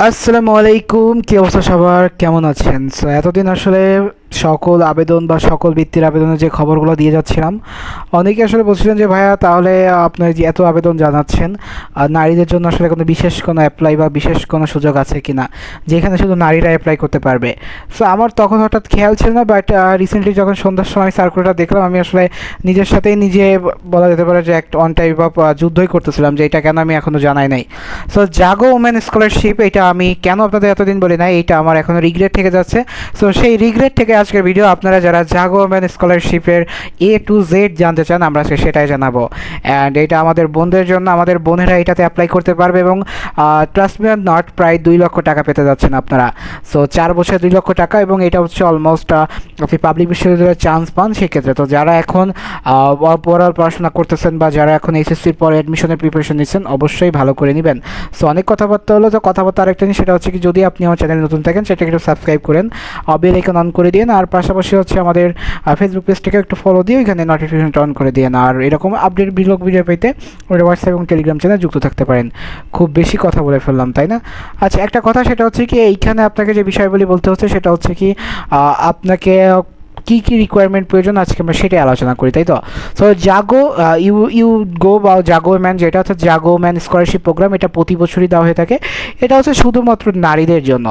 আসসালামু আলাইকুম, কি অবস্থা সবার, কেমন আছেন? সো এতদিন আসলে সকল আবেদন বা সকল বৃত্তির আবেদনের যে খবরগুলো দিয়ে যাচ্ছিলাম, অনেকে আসলে বলছিলেন যে ভাইয়া তাহলে আপনার যে এত আবেদন জানাচ্ছেন, আর নারীদের জন্য আসলে কোনো বিশেষ কোনো অ্যাপ্লাই বা বিশেষ কোনো সুযোগ আছে কি না, যেখানে শুধু নারীরা অ্যাপ্লাই করতে পারবে। সো আমার তখন হঠাৎ খেয়াল ছিল না, বাট রিসেন্টলি যখন সন্ধ্যার সময় সার্কুলারটা দেখলাম, আমি আসলে নিজের সাথেই নিজে বলা যেতে পারে যে একটা অন টাইপ অফ যুদ্ধই করতেছিলাম যে এটা কেন আমি এখনও জানাই নাই। সো জাগো ওমেন স্কলারশিপ, এটা আমি কেন আপনাদের এতদিন বলি নাই, এটা আমার এখনও রিগ্রেট থেকে যাচ্ছে। সো সেই রিগ্রেট থেকে আজকের ভিডিও। আপনারা যারা জাগো ওমেন স্কলারশিপের A to Z জানতে চান, আমরা সেটাই জানাবো। অ্যান্ড এটা আমাদের বোনদের জন্য, আমাদের বোনেরা এটাতে অ্যাপ্লাই করতে পারবে এবং ট্রাস্ট মি অর নট, প্রায় 2 লক্ষ টাকা পেতে যাচ্ছেন আপনারা। সো 4 বছরে 2 লক্ষ টাকা, এবং এটা হচ্ছে অলমোস্ট আপনি পাবলিক বিশ্ববিদ্যালয়ের চান্স পান সেক্ষেত্রে। তো যারা এখন ওভারঅল পড়াশোনা করতেছেন বা যারা এখন এসএসসির পরে অ্যাডমিশনের প্রিপারেশন নিচ্ছেন, অবশ্যই ভালো করে নেবেন। সো অনেক কথাবার্তা হলো, তো কথাবার্তা আরেকটা জিনিস, সেটা হচ্ছে কি, যদি আপনি আমার চ্যানেলে নতুন থাকেন সেটাকে একটু সাবস্ক্রাইব করেন, বেল আইকন অন করে দিন, আর পাশাপাশি হচ্ছে আমাদের ফেসবুক পেজটাকে একটু ফলো দিয়ে ওইখানে নোটিফিকেশনটা অন করে দিন। আর এরকম আপডেট ভিডিও পেতে ওটা হোয়াটসঅ্যাপ এবং টেলিগ্রাম চ্যানেলে যুক্ত থাকতে পারেন। খুব বেশি কথা বলে ফেললাম, তাই না? আচ্ছা, একটা কথা, সেটা হচ্ছে কি, এইখানে আপনাকে যে বিষয়গুলি বলতে হচ্ছে সেটা হচ্ছে কি, আপনাকে কী কী রিকোয়ারমেন্ট প্রয়োজন আজকে আমরা সেটাই আলোচনা করি, তাই তো? সো জাগো ইউ গো বা জাগো ম্যান, যেটা হচ্ছে জাগো ম্যান স্কলারশিপ প্রোগ্রাম, এটা প্রতি বছরই দেওয়া হয়ে থাকে। এটা হচ্ছে শুধুমাত্র নারীদের জন্য।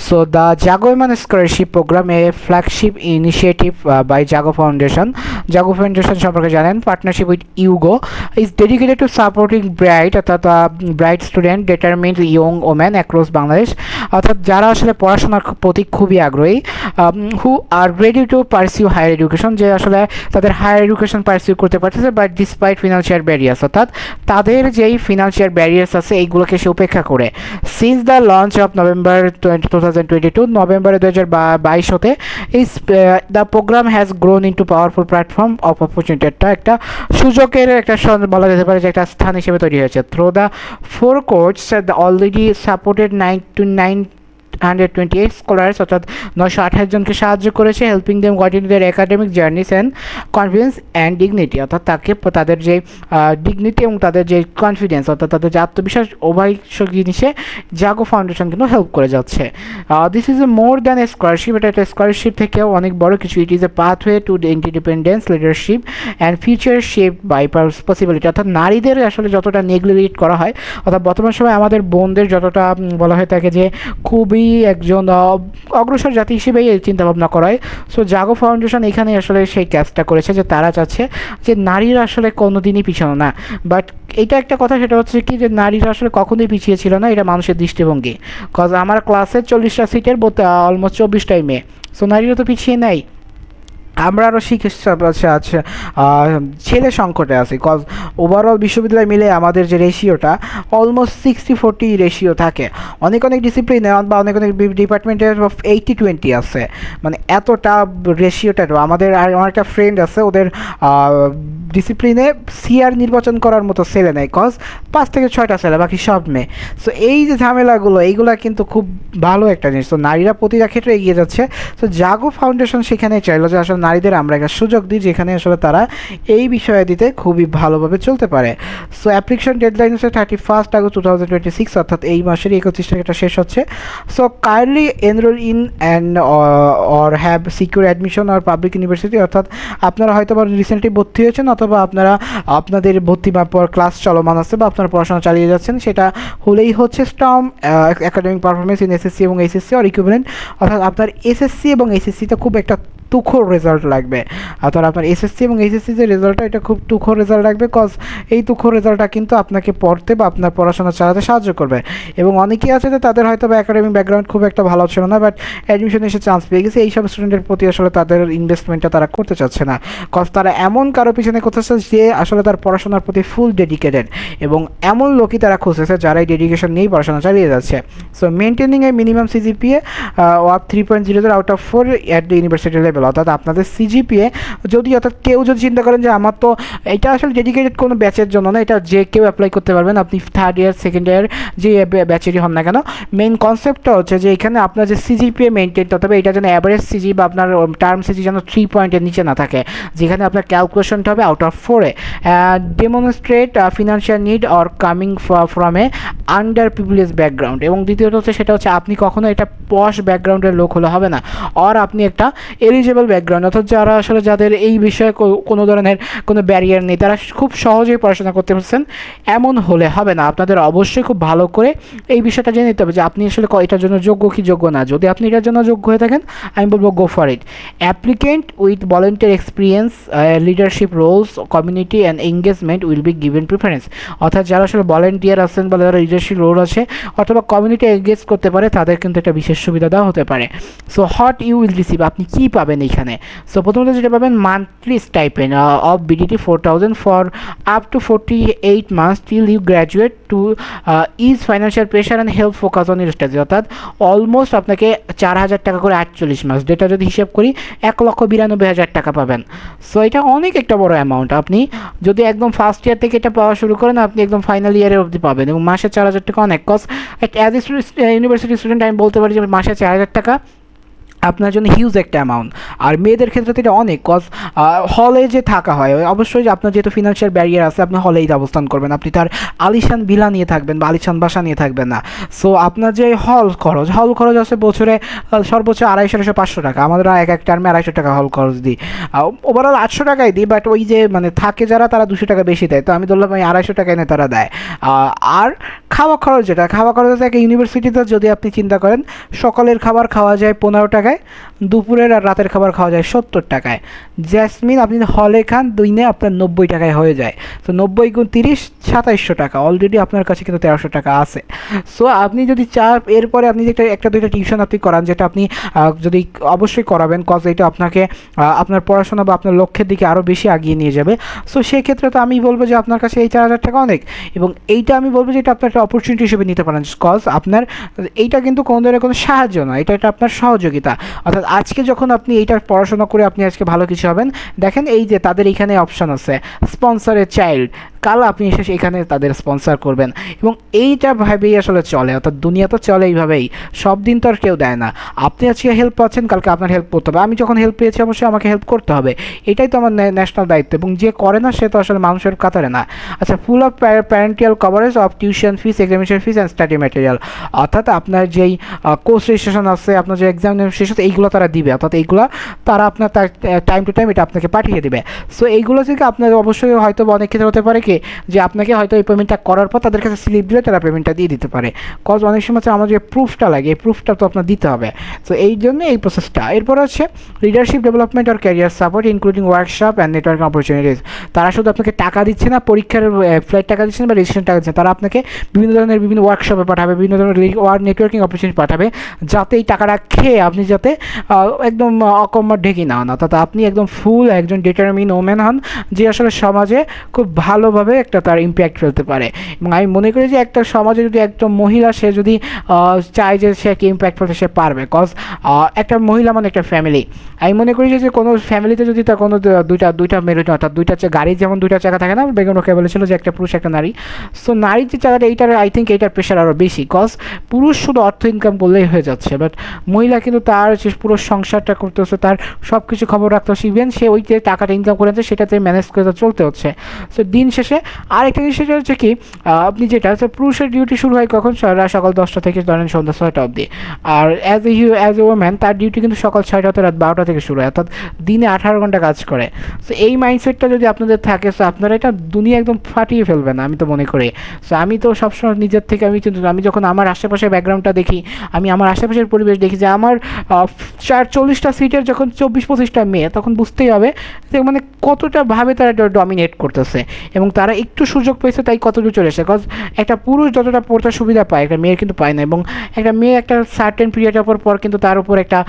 So the Jaago man scholarship program a flagship initiative by Jaago foundation. Jaago foundation সম্পর্কে জানেন, partnership with Ugo is dedicated to supporting bright, অর্থাৎ bright student determined young women across Bangladesh, অর্থাৎ যারা আসলে পড়াশোনার প্রতি খুবই আগ্রহী, who are ready to pursue higher education, যে আসলে তাদের হায়ার এডুকেশন পারসিউ করতে পারতেছে, বাট ডিসপাইট ফিনান্সিয়াল ব্যারিয়ার্স, অর্থাৎ তাদের যেই ফিনান্সিয়াল ব্যারিয়ার্স আছে এইগুলোকে সে উপেক্ষা করে। Since the launch of November 2022, নভেম্বরে 2022 হতে এই the program has grown into powerful platform of opportunity, একটা সুযোগের একটা বলা যেতে পারে যে একটা স্থান হিসেবে তৈরি হয়েছে। Through the 4 course already supported 928 scholars, অর্থাৎ 928 জনকে সাহায্য করেছে, helping them got in their academic journeys and confidence and dignity, অর্থাৎ তাকে তাদের যে ডিগনিটি এবং তাদের যে কনফিডেন্স, অর্থাৎ তাদের যে আত্মবিশ্বাস, উভয় জিনিসে জাগো ফাউন্ডেশন কিন্তু হেল্প করে যাচ্ছে। This is a more than a scholarship, এটা একটা স্কলারশিপ থেকেও অনেক বড় কিছু। It is a pathway to independence, leadership and future shape by possibility, অর্থাৎ নারীদের আসলে যতটা নেগলিজেট করা হয়, অর্থাৎ বর্তমান সময়ে আমাদের বোনদের যতটা বলা হয়ে থাকে যে খুবই একজন অগ্রসর জাতি হিসেবেই চিন্তাভাবনা করায়। সো জাগো ফাউন্ডেশন এখানে আসলে সেই কাজটা করেছে যে তারা চাচ্ছে যে নারীরা আসলে কোনোদিনই পিছানো না। বাট এটা একটা কথা, সেটা হচ্ছে কি, যে নারীরা আসলে কখনোই পিছিয়ে ছিল না, এটা মানুষের দৃষ্টিভঙ্গি। কজ আমার ক্লাসে 40টা সিটের অলমোস্ট 24টাই মেয়ে। সো নারীরা তো পিছিয়ে নেই, আমরা আরও শিখে আচ্ছা ছেলে সংকটে আছি। কজ ওভারঅল বিশ্ববিদ্যালয় মিলে আমাদের যে রেশিওটা অলমোস্ট 60-40 রেশিও থাকে। অনেক ডিসিপ্লিনে বা অনেক ডিপার্টমেন্টে 80-20 আছে, মানে এতটা রেশিওটা। আমাদের আর আমার একটা ফ্রেন্ড আছে, ওদের ডিসিপ্লিনে সিআর নির্বাচন করার মতো ছেলে নেই, কজ 5 থেকে 6টা ছেলে, বাকি সব মেয়ে। সো এই যে ঝামেলাগুলো, এইগুলা কিন্তু খুব ভালো একটা জিনিস। তো নারীরা প্রতিটা ক্ষেত্রে এগিয়ে যাচ্ছে। তো জাগো ফাউন্ডেশন সেখানে চাইলো যে আসলে নারীদের আমরা একটা সুযোগ দিই, যেখানে আসলে তারা এই বিষয়ে দিতে খুবই ভালোভাবে চলতে পারে। সো অ্যাপ্লিকেশন ডেডলাইন হচ্ছে 31 আগস্ট 2026, অর্থাৎ এই মাসের 31 তারিখটা শেষ হচ্ছে। So kindly enrol in and or have secure admission or public university, অর্থাৎ আপনারা হয়তো বা রিসেন্টলি ভর্তি হয়েছেন, অথবা আপনারা আপনাদের ভর্তি বা পর ক্লাস চলমান আছে, বা আপনারা পড়াশোনা চালিয়ে যাচ্ছেন, সেটা হলেই হচ্ছে strong academic performance in SSC এবং এইচএসসি অর ইকুইভ্যালেন্ট, অর্থাৎ আপনার এসএসসি এবং এইচএসসিতে খুব একটা তুখোর রেজাল্ট লাগবে, অর্থাৎ আপনার এসএসসি এবং এইচএসসি যে রেজাল্টটা, এটা খুব তুখোর রেজাল্ট লাগবে। কজ এই তুখোর রেজাল্টটা কিন্তু আপনাকে পড়তে বা আপনার পড়াশোনা চালাতে সাহায্য করবে। এবং অনেকেই আছে যে তাদের হয়তো বা একাডেমিক ব্যাকগ্রাউন্ড খুব একটা ভালো ছিল না, বাট অ্যাডমিশনে এসে চান্স পেয়ে গেছে। এইসব স্টুডেন্টের প্রতি আসলে তাদের ইনভেস্টমেন্টটা তারা করতে চাচ্ছে না, কজ তারা এমন কারো পিছনে করতেছে যে আসলে তার পড়াশোনার প্রতি ফুল ডেডিকেটেড, এবং এমন লোকই তারা খুঁজতেছে যারা এই ডেডিকেশন নিয়েই পড়াশোনা চালিয়ে যাচ্ছে। So maintaining a minimum CGPA of 3.00 out of 4 at the university level, অর্থাৎ আপনাদের সিজিপিএ যদি অর্থাৎ কেউ যদি চিন্তা করেন যে আমার তো এটা আসলে ডেডিকেটেড কোনো ব্যাচের জন্য না, এটা যে কেউ অ্যাপ্লাই করতে পারবেন, আপনি থার্ড ইয়ার সেকেন্ড ইয়ার যে ব্যাচেরই হন না কেন। মেইন কনসেপ্টটা হচ্ছে যে এখানে আপনার যে সিজিপিএ মেনটেন করতে হবে, এটা যেন অ্যাভারেজ সিজি বা আপনার টার্ম সিজি যেন 3 পয়েন্টের নিচে না থাকে, যেখানে আপনার ক্যালকুলেশনটা হবে আউট অফ 4-এ। Demonstrate financial need or coming from a under privilege background, এবং দ্বিতীয়ত হচ্ছে সেটা হচ্ছে আপনি কখনো এটা পশ ব্যাকগ্রাউন্ডের লোক হলে হবে না, আর আপনি একটা এলিজেবল ব্যাকগ্রাউন্ড, অর্থাৎ যারা আসলে যাদের এই বিষয়ে কোনো ধরনের কোনো ব্যারিয়ার নেই, তারা খুব সহজেই পড়াশোনা করতে পারছেন, এমন হলে হবে না। আপনাদের অবশ্যই খুব ভালো করে এই বিষয়টা জেনে নিতে হবে যে আপনি আসলে এটার জন্য যোগ্য কি যোগ্য না। যদি আপনি এটার জন্য যোগ্য হয়ে থাকেন, আমি বলবো go for it. Applicant with volunteer experience, leadership roles, community and engagement will be given preference, অর্থাৎ যারা আসলে ভলেন্টিয়ার আছেন বা যারা লিডারশিপ রোল আছে অথবা কমিউনিটি এঙ্গেজ করতে পারে, তাদের কিন্তু একটা বিশেষ সুবিধা দেওয়া হতে পারে। So what you will receive, আপনি কী পাবেন এইখানে? সো প্রথমত যেটা পাবেন, monthly stipend of BDT 4,000 for up to 48 months till you graduate to ease financial pressure and help focus on your studies, অর্থাৎ অলমোস্ট আপনাকে 4,000 টাকা করে 48 মাস, যেটা যদি হিসেব করি 1,92,000 টাকা পাবেন। সো এটা অনেক একটা বড় অ্যামাউন্ট। আপনি যদি একদম ফার্স্ট ইয়ার থেকে এটা পাওয়া শুরু করেন, আপনি একদম ফাইনাল ইয়ারে অবধি পাবেন, এবং মাসে 4,000 টাকা অনেক। Cause as a university student আমি বলতে পারি যে মাসে 4,000 টাকা আপনার জন্য হিউজ একটা অ্যামাউন্ট। আর মেয়েদের ক্ষেত্রে তো এটা অনেক, কজ হলে যে থাকা হয়, অবশ্যই যে আপনার যেহেতু ফিনান্সিয়াল ব্যারিয়ার আছে, আপনি হলেই অবস্থান করবেন, আপনি তার আলিশান ভিলা নিয়ে থাকবেন বা আলিশান বাসা নিয়ে থাকবেন না। সো আপনার যে হল খরচ আছে বছরে সর্বোচ্চ 250-500 টাকা, আমাদের এক টার্মে 250 টাকা হল খরচ দিই, ওভারঅল 800 টাকাই দিই, বাট ওই যে মানে থাকে যারা তারা 200 টাকা বেশি দেয়, তো আমি ধরলাম আমি 250 টাকা এনে তারা দেয়। আর খাওয়া খরচ একটা ইউনিভার্সিটিতে যদি আপনি চিন্তা করেন, সকালের খাবার খাওয়া যায় 15 টাকায়, দুপুরের আর রাতের খাবার খাওয়া যায় 70 টাকায়। জ্যাসমিন আপনি হলে খান দিনে আপনার 90 টাকায় হয়ে যায়। তো 90 গুণ 30, 2700 টাকা, অলরেডি আপনার কাছে কিন্তু 1300 টাকা আছে। সো আপনি যদি চান, এরপরে আপনি যেটা একটা দুইটা টিউশন আপনি করান, যেটা আপনি যদি অবশ্যই করাবেন, কজ এটা আপনাকে আপনার পড়াশোনা বা আপনার লক্ষ্যের দিকে আরও বেশি আগিয়ে নিয়ে যাবে। সো সেক্ষেত্রে তো আমি বলবো যে আপনার কাছে এই 4,000 টাকা অনেক, এবং এইটা আমি বলবো যে এটা আপনার একটা অপরচুনিটি হিসেবে নিতে পারেন, কজ আপনার এইটা কিন্তু কোনো ধরনের কোনো সাহায্য নয়, এটা আপনার সহযোগিতা। অর্থাৎ আজকে যখন আপনি এইটার পড়াশোনা করে আপনি আজকে ভালো কিছু হবেন, দেখেন এই যে তাদের এইখানে অপশান আছে স্পন্সর এ চাইল্ড, কাল আপনি এসে এখানে তাদের স্পন্সর করবেন, এবং এইটা ভাবেই আসলে চলে। অর্থাৎ দুনিয়া তো চলে এইভাবেই, সব দিন তো আর কেউ দেয় না। আপনি আজকে হেল্প পাচ্ছেন, কালকে আপনার হেল্প করতে হবে। আমি যখন হেল্প পেয়েছি অবশ্যই আমাকে হেল্প করতে হবে, এটাই তো আমার ন্যাশনাল দায়িত্ব, এবং যে করে না সে তো আসলে মানুষের কাতারে না। আচ্ছা, full of parental coverage of tuition fees, examination fees and study material, অর্থাৎ আপনার যেই কোর্স রেজিস্ট্রেশন আছে, আপনার যে এক্সাম শেষ হচ্ছে, এইগুলো তারা দিবে, অর্থাৎ এইগুলো তারা আপনার টাইম টু টাইম এটা আপনাকে পাঠিয়ে দেবে। সো এইগুলো থেকে আপনার অবশ্যই হয়তো অনেক ক্ষেত্রে হতে পারে কি যে আপনাকে হয়তো এই পেমেন্টটা করার পর তাদের কাছে স্লিপ দিলে তারা পেমেন্টটা দিয়ে দিতে পারে, কজ অনেক সময় আমার যে প্রুফটা লাগে, এই প্রুফটা তো আপনার দিতে হবে। সো এই জন্য এই প্রসেসটা। এরপর হচ্ছে লিডারশিপ ডেভেলপমেন্ট আর career support including workshop and networking opportunities, তারা শুধু আপনাকে টাকা দিচ্ছে না, পরীক্ষার ফ্লাইট টাকা দিচ্ছে না বা রেজিস্ট্রেশন টাকা দিচ্ছে, তারা আপনাকে বিভিন্ন ওয়ার্কশপে পাঠাবে, বিভিন্ন ধরনের নেটওয়ার্কিং অপরচুনিটি পাঠাবে, যাতে এই টাকাটা খেয়ে আপনি যাতে একদম অকম্মর ঢেকে না হন, অর্থাৎ আপনি একদম ফুল একজন ডিটারমিন ওমেন হন, যে আসলে সমাজে খুব ভালোভাবে একটা তার ইম্প্যাক্ট ফেলতে পারে। এবং আমি মনে করি যে একটা সমাজে যদি একটা মহিলা সে যদি চায় যে সে কি ইম্প্যাক্ট ফেলতে, সে পারবে, কজ একটা মহিলা মানে একটা ফ্যামিলি। আমি মনে করি যে কোনো ফ্যামিলিতে যদি তার কোনো দুইটা মেরুদণ্ড, অর্থাৎ গাড়ির যেমন দুইটা চাকা থাকে না, বেগুন ওকে বলেছিল যে একটা পুরুষ একটা নারী, সো নারীর যে চাকাটা, এইটার আই থিঙ্ক এইটার প্রেশার আরও বেশি, কজ পুরুষ শুধু অর্থ ইনকাম করলেই হয়ে যাচ্ছে, বাট মহিলা কিন্তু তার যে পুরো সংসারটা করতে হচ্ছে, তার সব কিছু খবর রাখতে হচ্ছে, ইভেন সে ওই যে টাকাটা ইনকাম করেছে সেটাতে ম্যানেজ করে চলতে হচ্ছে। সো দিন শেষে আরেকটা জিনিস সেটা হচ্ছে কি, আপনি যেটা হচ্ছে পুরুষের ডিউটি শুরু হয় কখন, সকাল 10টা থেকে ধরেন সন্ধ্যা 6টা অবধি, আর অ্যাজ এ ওম্যান তার ডিউটি কিন্তু সকাল 6টা থেকে রাত 12টা থেকে শুরু হয়, অর্থাৎ দিনে 18 ঘন্টা কাজ করে। সো এই মাইন্ডসেটটা যদি আপনাদের থাকে, সো আপনারা এটা দুনিয়া একদম ফাটিয়ে ফেলবেন আমি তো মনে করি। সো আমি তো সবসময় নিজের থেকে আমি যখন আমার আশেপাশের ব্যাকগ্রাউন্ডটা দেখি, আমি আমার আশেপাশের পরিবেশ দেখি যে আমার 40টা সিটের যখন 24-25টা মেয়ে, তখন বুঝতেই হবে যে মানে কতটা ভাবে তারা ডমিনেট করতেছে, এবং তারা একটু সুযোগ পেয়েছে তাই কতটুকু চলে এসেছে। কজ একটা পুরুষ যতটা পড়তে সুবিধা পায়, একটা মেয়ের কিন্তু পায় না, এবং একটা মেয়ে একটা সার্টেন পিরিয়ডের পর কিন্তু তার উপর একটা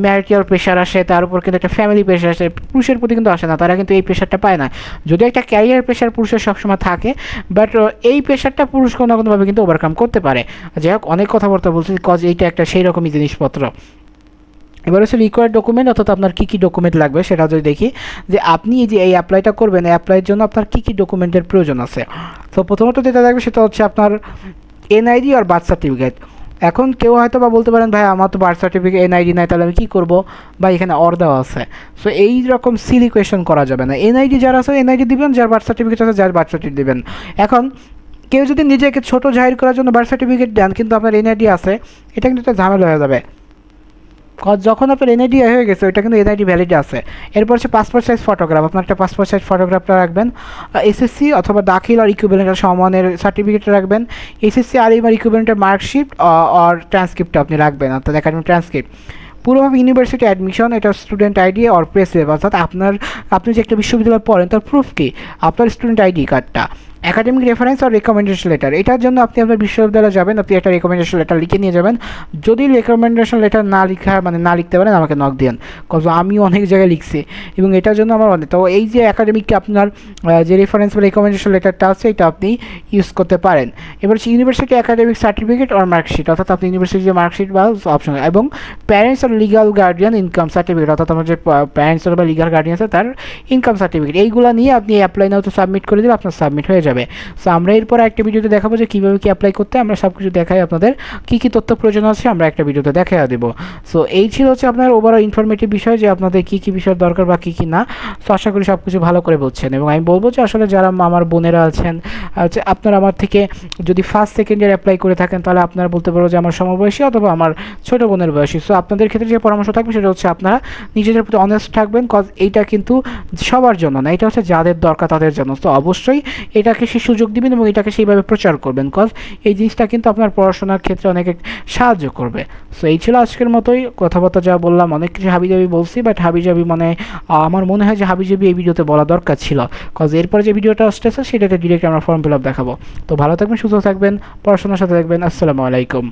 ম্যারিটাল প্রেশার আসে, তার উপর কিন্তু একটা ফ্যামিলি প্রেশার আসে, পুরুষের প্রতি কিন্তু আসে না, তারা কিন্তু এই প্রেশারটা পায় না। যদিও একটা ক্যারিয়ার প্রেশার পুরুষের সবসময় থাকে, বাট এই প্রেশারটা পুরুষ কোনো না কোনোভাবে কিন্তু ওভারকাম করতে পারে। যাই হোক, অনেক কথাবার্তা বলছি, কজ এইটা একটা সেই রকমই জিনিসপত্র। এবার হচ্ছে রিকোয়ার্ড ডকুমেন্ট, অর্থাৎ আপনার কী কী ডকুমেন্ট লাগবে সেটা যদি দেখি যে আপনি যে এই অ্যাপ্লাইটা করবেন, এই অ্যাপ্লাইয়ের জন্য আপনার কী কী ডকুমেন্টের প্রয়োজন আছে। তো প্রথমত যেটা লাগবে সেটা হচ্ছে আপনার এনআইডি আর বার্থ সার্টিফিকেট। এখন কেউ হয়তো বা বলতে পারেন ভাই আমার তো বার্থ সার্টিফিকেট এনআইডি নাই, তাহলে আমি কী করবো, বা এখানে অর দেওয়া আছে। সো এই রকম সিলি কোয়েশন করা যাবে না। এনআইডি যারা আছে এনআইডি দিবেন, যার বার্থ সার্টিফিকেট আছে যার বার্থ সার্টিফিকেট দেবেন। এখন কেউ যদি নিজেকে ছোট জাহির করার জন্য বার্থ সার্টিফিকেট দেন কিন্তু আপনার এনআইডি আছে, এটা কিন্তু একটা ঝামেলা হয়ে যাবে। যখন আপনার এনআইডি হয়ে গেছে ওইটা কিন্তু এনআইডি ভ্যালিড আছে। এরপর হচ্ছে পাসপোর্ট সাইজ ফটোগ্রাফ, আপনার একটা পাসপোর্ট সাইজ ফটোগ্রাফটা রাখবেন। এসএসসি অথবা দাখিল আর ইকুইভ্যালেন্টের সমানের সার্টিফিকেট রাখবেন। এসএসসি আলিম আর ইকুইভ্যালেন্টের মার্কশিট আর ট্রান্সক্রিপ্টটা আপনি রাখবেন, অর্থাৎ একাডেমিক ট্রান্সক্রিপ্ট। পুরোভাবে ইউনিভার্সিটি অ্যাডমিশন, এটা স্টুডেন্ট আইডি আর প্রেস স্লিপ, অর্থাৎ আপনি যে একটা বিশ্ববিদ্যালয়ে পড়েন তার প্রুফ কি, আপনার স্টুডেন্ট আইডি কার্ডটা। একাডেমিক রেফারেন্স আর রেকমেন্ডেশন লেটার, এটার জন্য আপনি আপনার বিশ্ববিদ্যালয়ে যাবেন, আপনি একটা রেকমেন্ডেশন লেটার লিখে নিয়ে যাবেন। যদি রেকমেন্ডেশন লেটার না লিখতে পারেন আমাকে নক দিন, কজ আমি অনেক জায়গায় লিখছি এবং এটার জন্য আমার অনেক। তো এই যে একাডেমিককে আপনার যে রেফারেন্স বা রেকমেন্ডেশন লেটারটা আছে এটা আপনি ইউজ করতে পারেন। এবার হচ্ছে ইউনিভার্সিটি একাডেমিক সার্টিফিকেট আর মার্কশিট, অর্থাৎ আপনি ইউনিভার্সিটির মার্কশিট বা অপশন, এবং parents are legal guardian income certificate, অর্থাৎ আমার যে প্যারেন্টস বা লিগাল গার্ডিয়ান আছে তার ইনকাম সার্টিফিকেট। এইগুলো নিয়ে আপনি অ্যাপ্লাই নাও তো সাবমিট করে দিলে আপনার সাবমিট হয়ে যাবে। সো আমরা এরপর একটা ভিডিওতে দেখাবো যে কীভাবে কি অ্যাপ্লাই করতে, আমরা সব কিছু দেখাই, আপনাদের কী কী তথ্য প্রয়োজন আছে আমরা একটা ভিডিওতে দেখা দেবো। সো এই ছিল হচ্ছে আপনার ওভারঅল ইনফরমেটিভ বিষয় যে আপনাদের কী কী বিষয় দরকার বা কী কী না। সো আশা করি সব কিছু ভালো করে বুঝছেন, এবং আমি বলবো যে আসলে যারা আমার বোনেরা আছেন, আপনারা আমার থেকে যদি ফার্স্ট সেকেন্ড ইয়ার অ্যাপ্লাই করে থাকেন তাহলে আপনারা বলতে পারবো যে আমার সমবয়সী অথবা আমার ছোটো বোনের বয়সী। সো আপনাদের ক্ষেত্রে যে পরামর্শ থাকবে সেটা হচ্ছে আপনারা নিজেদের প্রতি অনেস্ট থাকবেন, কজ এইটা কিন্তু সবার জন্য না, এটা হচ্ছে যাদের দরকার তাদের জন্য। তো অবশ্যই এটাকে সে সুযোগ দিবেন এবং এটাকে সেইভাবে প্রচার করবেন, কজ এই জিনিসটা কিন্তু আপনার পড়াশোনার ক্ষেত্রে অনেক সাহায্য করবে। সো এই ছিল আজকের মতোই কথাবার্তা যা বললাম, অনেক কিছু হাবিজাবি বলছি, বাট হাবিজাবি মানে আমার মনে হয় যে হাবিজাবি এই ভিডিওতে বলা দরকার ছিল, কজ এরপরে যে ভিডিওটা আসতেছে সেটাতে ডিরেক্ট আমরা ফর্ম ফিল আপ দেখাবো। তো ভালো থাকবেন, সুস্থ থাকবেন, পড়াশোনার সাথে থাকবেন। আসসালামু আলাইকুম।